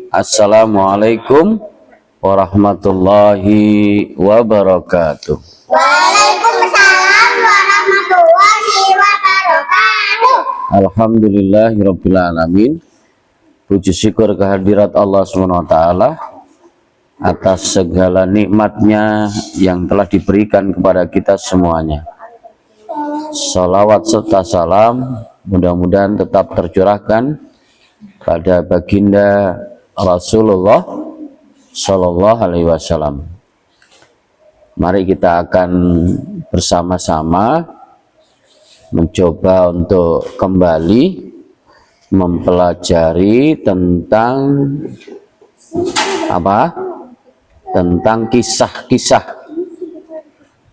Assalamualaikum warahmatullahi wabarakatuh. Waalaikumsalam warahmatullahi wabarakatuh. Alhamdulillahirabbil alamin. Puji syukur kehadirat Allah SWT atas segala nikmatnya yang telah diberikan kepada kita semuanya. Salawat serta salam mudah-mudahan tetap tercurahkan pada baginda Rasulullah Shallallahu Alaihi Wasallam. Mari kita akan bersama-sama mencoba untuk kembali mempelajari tentang apa? Tentang kisah-kisah,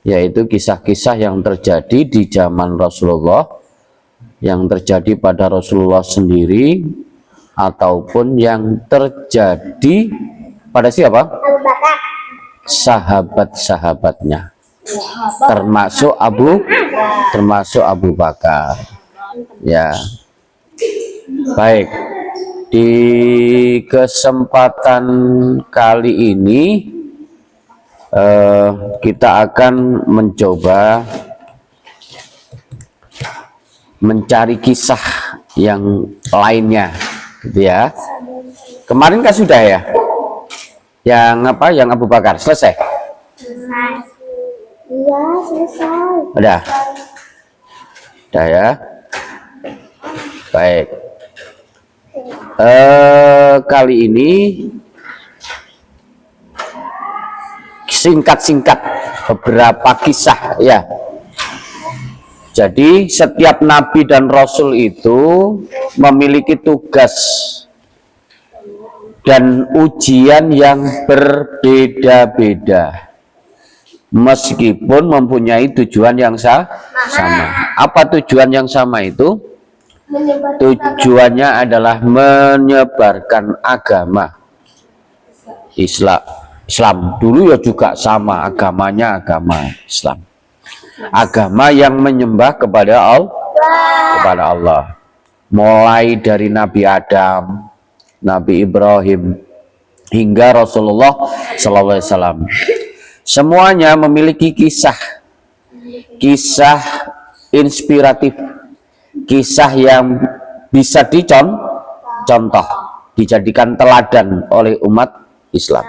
yaitu kisah-kisah yang terjadi di zaman Rasulullah, yang terjadi pada Rasulullah sendiri, ataupun yang terjadi pada siapa? Abu Bakar. Sahabat-sahabatnya, termasuk Abu Bakar. Ya, baik. Di kesempatan kali ini kita akan mencoba mencari kisah yang lainnya, gitu ya. Kemarin kan sudah ya, yang apa? Yang Abu Bakar selesai. Iya, selesai. Udah ya. Baik. Kali ini singkat-singkat beberapa kisah ya. Jadi setiap nabi dan rasul itu memiliki tugas dan ujian yang berbeda-beda, meskipun mempunyai tujuan yang sama. Apa tujuan yang sama itu? Tujuannya adalah menyebarkan agama Islam. Dulu ya juga sama, agamanya agama Islam, agama yang menyembah kepada Allah, mulai dari Nabi Adam, Nabi Ibrahim, hingga Rasulullah SAW. Semuanya memiliki kisah inspiratif, kisah yang bisa dicontoh, dijadikan teladan oleh umat Islam.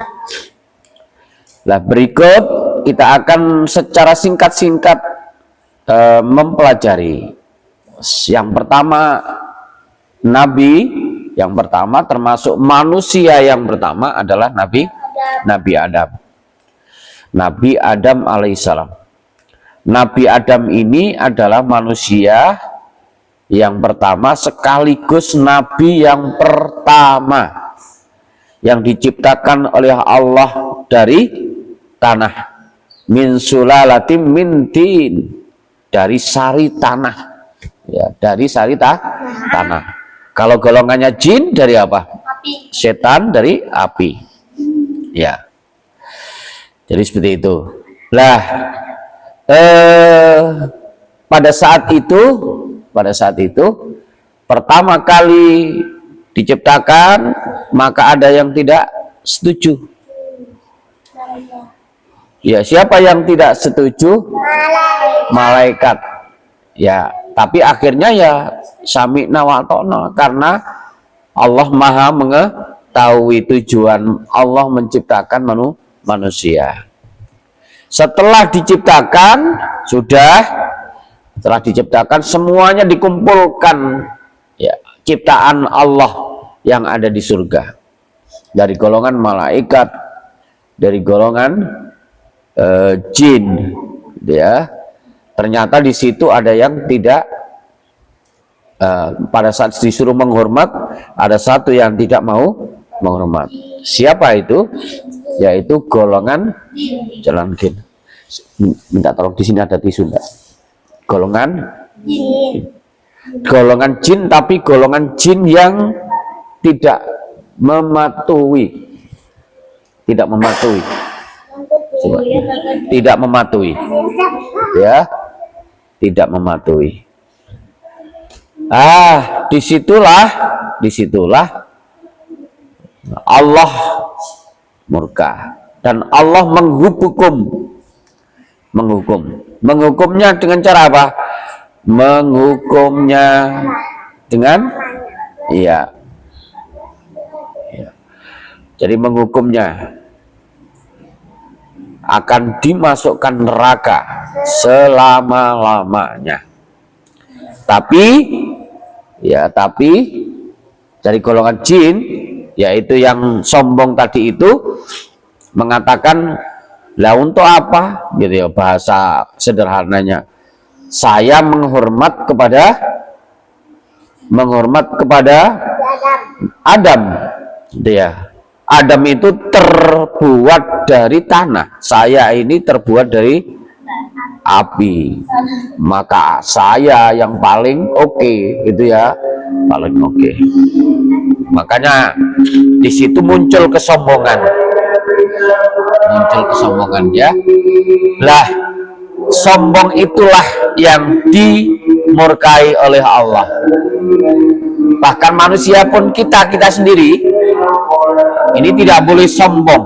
Nah, berikut kita akan secara singkat-singkat mempelajari. Yang pertama, nabi yang pertama, termasuk manusia yang pertama adalah Nabi Adam. Nabi Adam alaihissalam. Nabi Adam ini adalah manusia yang pertama sekaligus nabi yang pertama yang diciptakan oleh Allah dari tanah, min sulalatim min tin, dari sari tanah ya, dari sari tanah. Kalau golongannya jin dari apa? Api. Setan dari api ya. Jadi seperti itu lah. Pada saat itu pertama kali diciptakan, maka ada yang tidak setuju. Ya, siapa yang tidak setuju? Malaikat. Ya, tapi akhirnya ya sami'na wa ata'na, karena Allah Maha mengetahui tujuan Allah menciptakan manusia. Setelah diciptakan semuanya dikumpulkan ya, ciptaan Allah yang ada di surga, dari golongan malaikat, dari golongan jin ya. Ternyata di situ ada yang tidak pada saat disuruh menghormat, ada satu yang tidak mau menghormat. Siapa itu? Yaitu golongan jalan jin. Minta tolong, di sini ada tisu enggak? Golongan jin, tapi golongan jin yang tidak mematuhi. Ya, tidak mematuhi. Disitulah Allah murka dan Allah menghukumnya dengan cara apa? Menghukumnya dengan iya. Jadi menghukumnya akan dimasukkan neraka selama-lamanya. Tapi dari golongan jin, yaitu yang sombong tadi itu, mengatakan, lah untuk apa? Gitu ya, bahasa sederhananya. Saya menghormat kepada Adam, gitu ya. Adam itu terbuat dari tanah, saya ini terbuat dari api, maka saya yang paling oke, gitu ya, paling oke. Makanya di situ muncul kesombongan ya. Lah, sombong itulah yang dimurkai oleh Allah. Bahkan manusia pun kita sendiri ini tidak boleh sombong.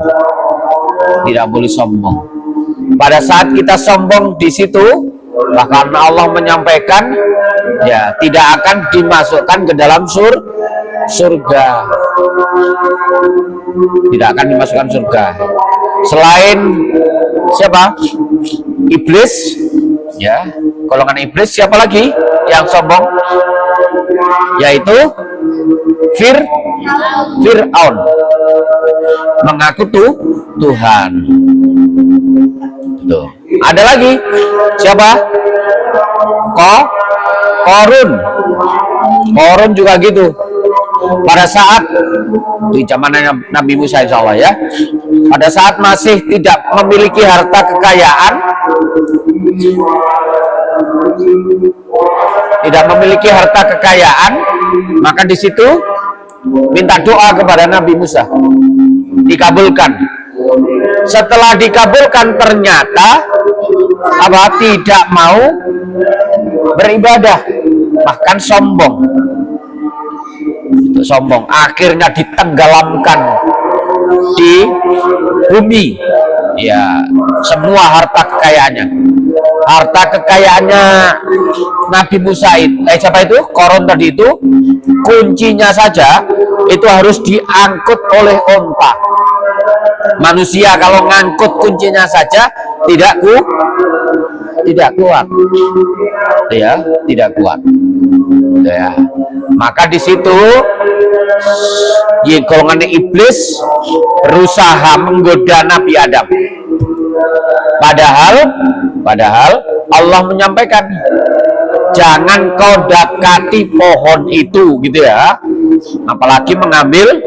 Pada saat kita sombong di situ, bahkan Allah menyampaikan ya tidak akan dimasukkan ke dalam surga. Tidak akan dimasukkan surga. Selain siapa? Iblis, ya, golongan iblis. Siapa lagi yang sombong? Yaitu Fir'aun, mengaku Tuhan. Tuh. Ada lagi siapa? Korun juga gitu. Pada saat di zaman Nabi Musa, insya Allah ya, pada saat masih tidak memiliki harta kekayaan, maka di situ minta doa kepada Nabi Musa, dikabulkan. Setelah dikabulkan ternyata tidak mau beribadah, bahkan sombong. Akhirnya ditenggelamkan di bumi, ya, semua harta kekayaannya Nabi Musa siapa itu? Korun tadi itu, kuncinya saja itu harus diangkut oleh onta. Manusia kalau ngangkut kuncinya saja tidak kuat, ya, tidak kuat. Ya. Maka di situ golongan iblis berusaha menggoda Nabi Adam. Padahal Allah menyampaikan, jangan kau dekati pohon itu, gitu ya, apalagi mengambil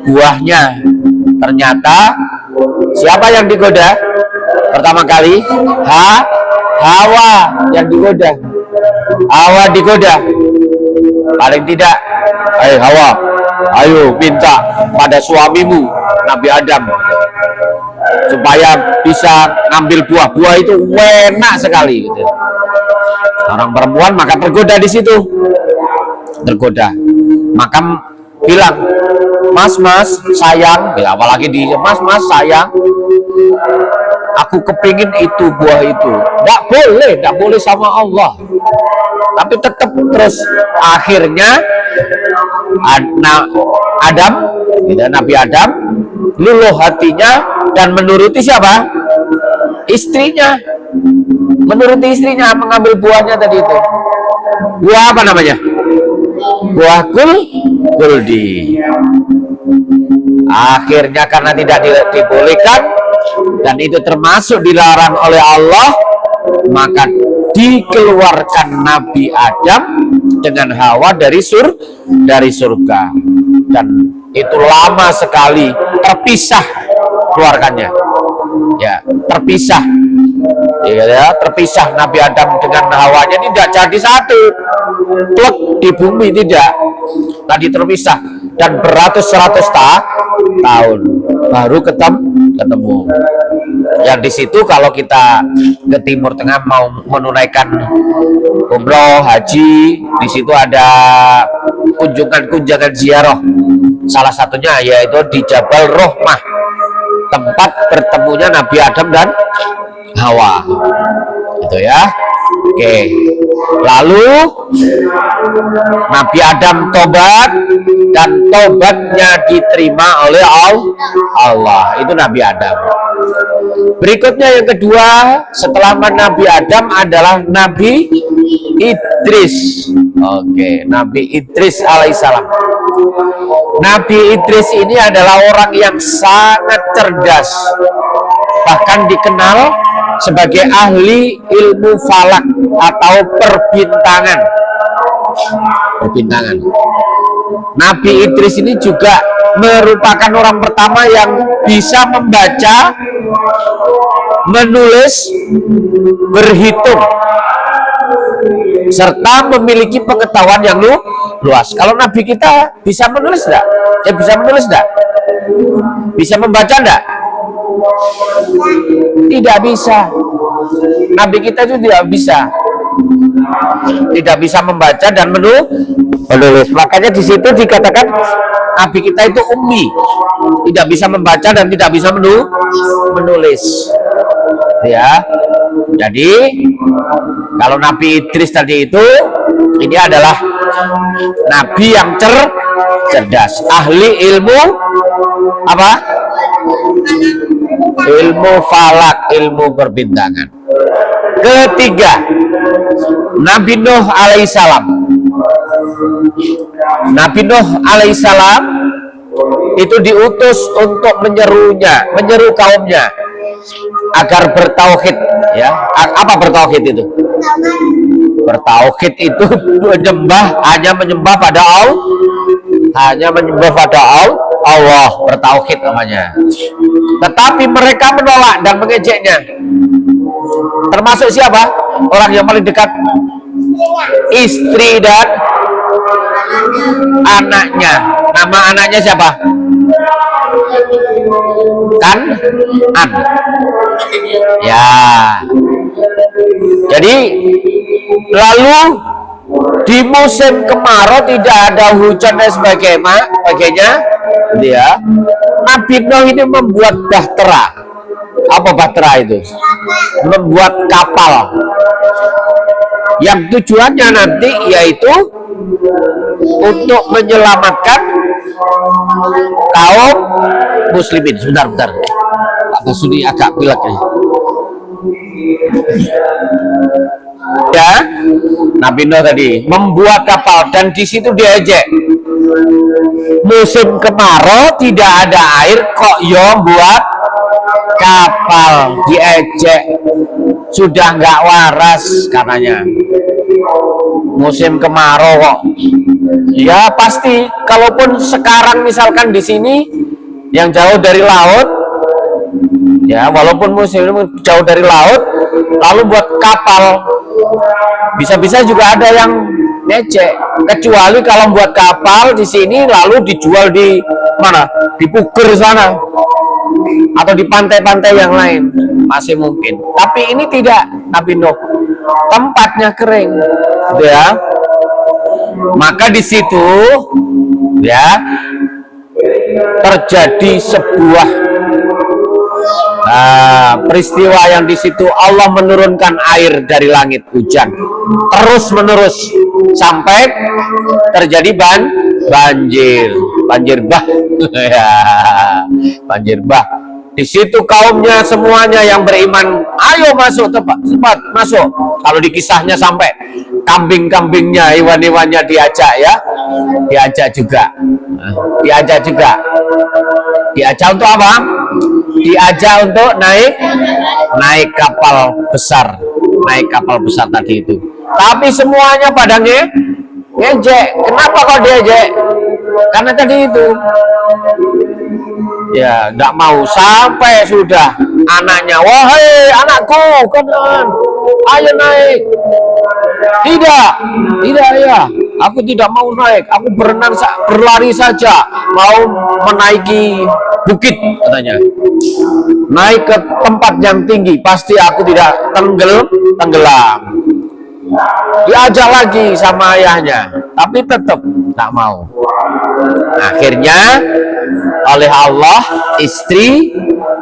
buahnya. Ternyata siapa yang digoda pertama kali? Hawa yang digoda. Paling tidak, Hawa, ayo minta pada suamimu Nabi Adam supaya bisa ngambil buah-buah itu enak sekali, gitu. Orang perempuan maka tergoda di situ, maka bilang, mas sayang, apalagi di mas sayang, aku kepingin itu buah itu. Nggak boleh sama Allah. Tapi tetap terus. Akhirnya Nabi Adam luluh hatinya dan menuruti siapa? Istrinya. Menuruti istrinya, mengambil buahnya tadi itu. Buah apa namanya? Buah kuldi. Akhirnya karena tidak dibolehkan dan itu termasuk dilarang oleh Allah, maka dikeluarkan Nabi Adam dengan Hawa dari surga, dan itu lama sekali terpisah keluarkannya, ya, terpisah Nabi Adam dengan Hawanya tidak jadi satu plek di bumi, tidak, tadi terpisah, dan beratus-ratus tahun baru ketemu. Yang di situ kalau kita ke Timur Tengah mau menunaikan umroh, haji, di situ ada kunjungan ziarah Salah satunya yaitu di Jabal Rahmah, tempat bertemunya Nabi Adam dan Hawa. Itu ya. Oke. Lalu Nabi Adam tobat dan tobatnya diterima oleh Allah. Itu Nabi Adam. Berikutnya yang kedua setelah Nabi Adam adalah Nabi Idris. Oke, Nabi Idris alaihissalam. Nabi Idris ini adalah orang yang sangat cerdas, bahkan dikenal sebagai ahli ilmu falak atau perbintangan. Nabi Idris ini juga merupakan orang pertama yang bisa membaca, menulis, berhitung, serta memiliki pengetahuan yang luas. Kalau Nabi kita bisa menulis enggak? Bisa menulis enggak? Bisa membaca enggak? Tidak bisa. Nabi kita itu tidak bisa membaca dan menulis. Makanya di situ dikatakan Nabi kita itu ummi, tidak bisa membaca dan tidak bisa menulis. Ya. Jadi kalau Nabi Idris tadi itu, ini adalah Nabi yang cerdas, ahli ilmu apa? Ilmu falak, ilmu perbintangan. Ketiga, Nabi Nuh alaihissalam. Nabi Nuh alaihissalam itu diutus untuk menyeru kaumnya agar bertauhid. Ya, apa bertauhid itu? Bertauhid itu hanya menyembah pada Allah, bertauhid namanya. Tetapi mereka menolak dan mengejeknya. Termasuk siapa? Orang yang paling dekat? Istri dan anaknya. Nama anaknya siapa? Kan? Ya. Jadi lalu di musim kemarau tidak ada hujan dan sebagainya, dia Nabi Nuh ini membuat bahtera. Apa bahtera itu? Membuat kapal yang tujuannya nanti yaitu untuk menyelamatkan kaum muslimin. Sebentar. Aku sudah agak pilek ya. Nabi Nuh tadi membuat kapal dan di situ diejek. Musim kemarau tidak ada air kok buat kapal, diejek. Sudah nggak waras katanya. Musim kemarau kok. Ya pasti, kalaupun sekarang misalkan di sini yang jauh dari laut, ya walaupun musim jauh dari laut, lalu buat kapal, bisa-bisa juga ada yang ngecek. Kecuali kalau buat kapal di sini lalu dijual di mana? Di Puger sana atau di pantai-pantai yang lain masih mungkin. Tapi ini tidak, Nabi Nuh tempatnya kering, ya. Maka di situ ya terjadi sebuah peristiwa yang di situ Allah menurunkan air dari langit, hujan terus menerus sampai terjadi banjir bah ya, banjir bah. Di situ kaumnya semuanya yang beriman, ayo masuk, cepat masuk. Kalau di kisahnya sampai kambing-kambingnya, hewan-hewannya diajak ya, diajak juga diajak untuk apa? Diajak untuk naik kapal besar tadi itu. Tapi semuanya pada ngejek. Kenapa kok diejek? Karena tadi itu ya nggak mau, sampai sudah anaknya, wahai anakku, kanan, ayo naik. Tidak ya, aku tidak mau naik, aku berlari saja, mau menaiki bukit katanya, naik ke tempat yang tinggi, pasti aku tidak tenggelam. Diajak lagi sama ayahnya, tapi tetap tak mau. Akhirnya oleh Allah istri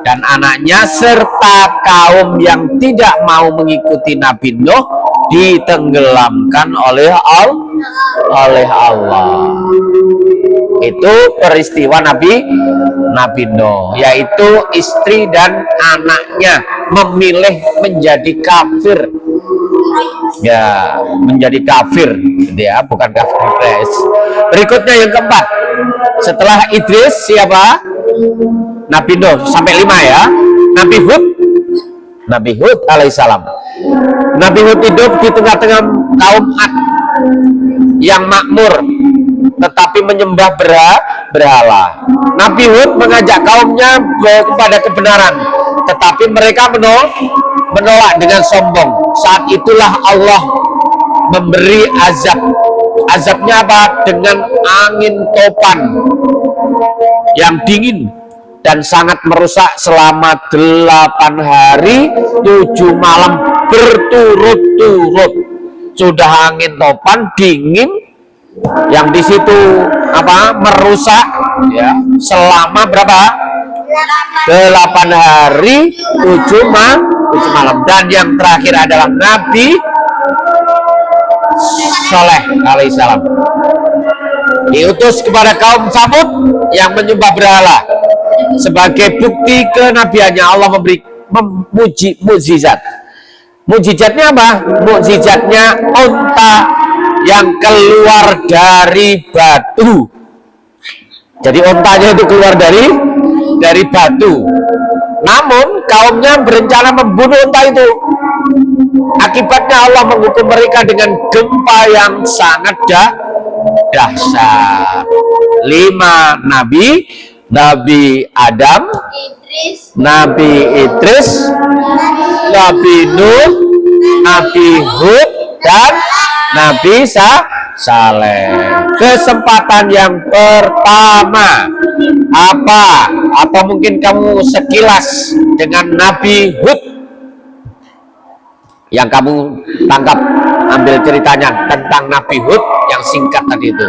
dan anaknya serta kaum yang tidak mau mengikuti Nabi Nuh ditenggelamkan oleh Allah. Itu peristiwa Nabi Nuh, yaitu istri dan anaknya memilih menjadi kafir. Ya, menjadi kafir, gitu ya, bukan kafir Iblis. Berikutnya yang keempat, setelah Idris siapa? Nabi Nuh, sampai 5 ya. Nabi Hud alaihissalam. Nabi Hud hidup di tengah-tengah kaum Ad yang makmur tetapi menyembah berhala. Nabi Hud mengajak kaumnya kepada kebenaran, tetapi mereka menolak dengan sombong. Saat itulah Allah memberi azab. Azabnya apa? Dengan angin topan yang dingin dan sangat merusak selama 8 hari 7 malam berturut-turut. Sudah angin topan dingin yang di situ apa merusak ya selama berapa? 8 hari 7 malam. Dan yang terakhir adalah Nabi Saleh alaihissalam, diutus kepada kaum Samud yang menyembah berhala. Sebagai bukti kenabiannya Allah memberi mukjizat. Mukjizatnya apa? Mukjizatnya unta yang keluar dari batu. Jadi untanya itu keluar dari batu. Namun kaumnya berencana membunuh unta itu. Akibatnya Allah menghukum mereka dengan gempa yang sangat dahsyat. 5 nabi, Nabi Adam, Nabi Idris, Nabi Nuh, Nabi Hud, dan Nabi Saleh. Kesempatan yang pertama apa? Atau mungkin kamu sekilas dengan Nabi Hud yang kamu tangkap, ambil ceritanya tentang Nabi Hud yang singkat tadi itu.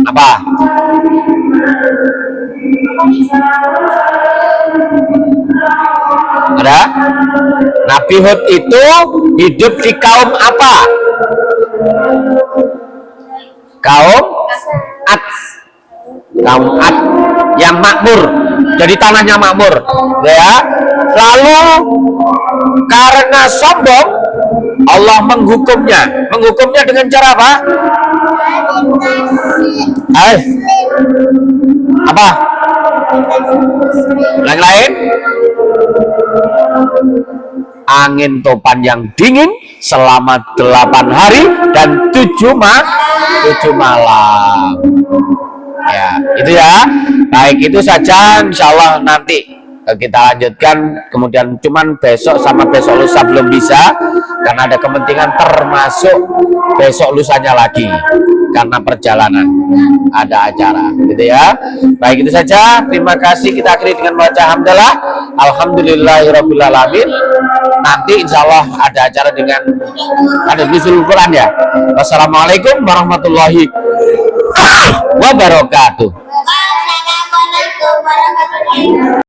Apa? Ada? Nabi Hud itu hidup di kaum apa? Kaum Ad. Kaum Ad yang makmur. Jadi tanahnya makmur, ya. Lalu karena sombong Allah menghukumnya. Menghukumnya dengan cara apa? Apa? Yang lain? Angin topan yang dingin selama 8 hari dan 7 malam. Ya, itu ya. Baik, itu saja. Insya Allah nanti kita lanjutkan. Kemudian cuman besok sama besok lusa belum bisa karena ada kepentingan, termasuk besok lusanya lagi karena perjalanan ada acara, gitu ya. Baik, itu saja. Terima kasih. Kita akhiri dengan membaca hamdalah. Alhamdulillahirobbilalamin. Nanti insya Allah ada acara dengan ada Nuzul Quran ya. Wassalamualaikum warahmatullahi wabarakatuh. Wassalamualaikum warahmatullahi wabarakatuh.